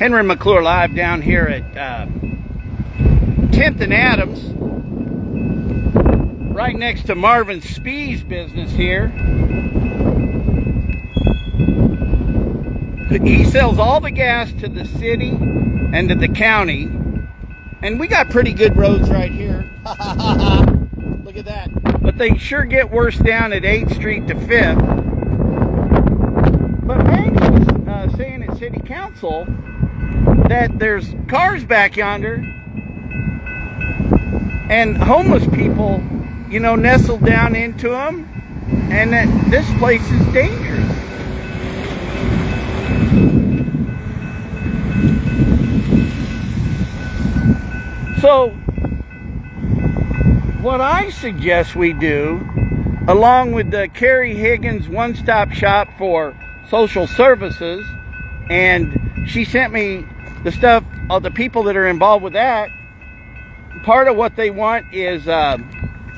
Henry McClure live down here at 10th and Adams, right next to Marvin Spee's business here. He sells all the gas to the city and to the county, and we got pretty good roads right here. Look at that. But they sure get worse down at 8th Street to 5th. But Banks was saying at City Council that there's cars back yonder and homeless people, you know, nestled down into them, and that this place is dangerous. So what I suggest we do, along with the Carrie Higgins one-stop shop for social services, and she sent me the stuff of the people that are involved with that. Part of what they want is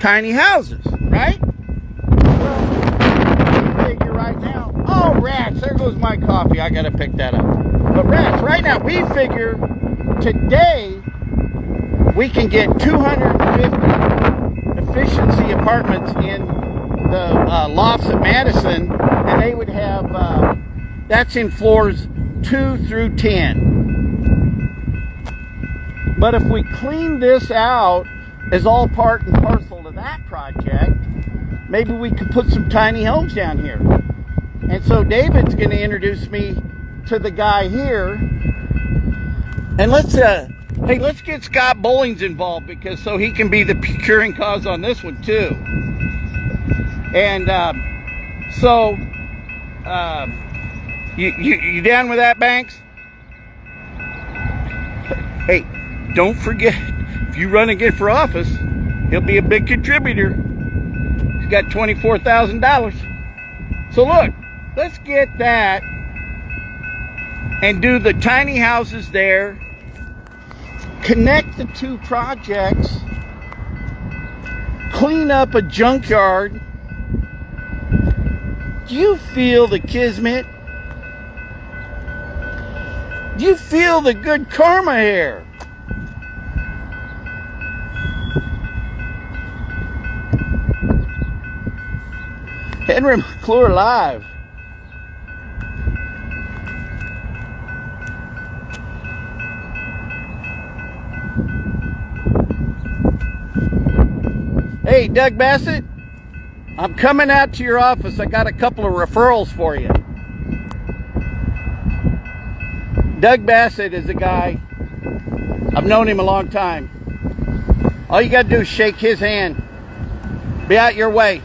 tiny houses, right? Well, we figure right now, oh rats, there goes my coffee, I gotta pick that up. But rats, right now, we figure today we can get 250 efficiency apartments in the lofts at Madison, and they would have, that's in floors 2 through 10. But if we clean this out as all part and parcel to that project, maybe we could put some tiny homes down here. And so David's going to introduce me to the guy here. And let's get Scott Bowlings involved, because so he can be the procuring cause on this one too. And you down with that, Banks? Hey, don't forget, if you run again for office, he'll be a big contributor. He's got $24,000. So look, let's get that and do the tiny houses there. Connect the two projects. Clean up a junkyard. Do you feel the kismet? Do you feel the good karma here? Henry McClure live. Hey, Doug Bassid, I'm coming out to your office. I got a couple of referrals for you. Doug Bassid is a guy, I've known him a long time. All you got to do is shake his hand. Be out your way.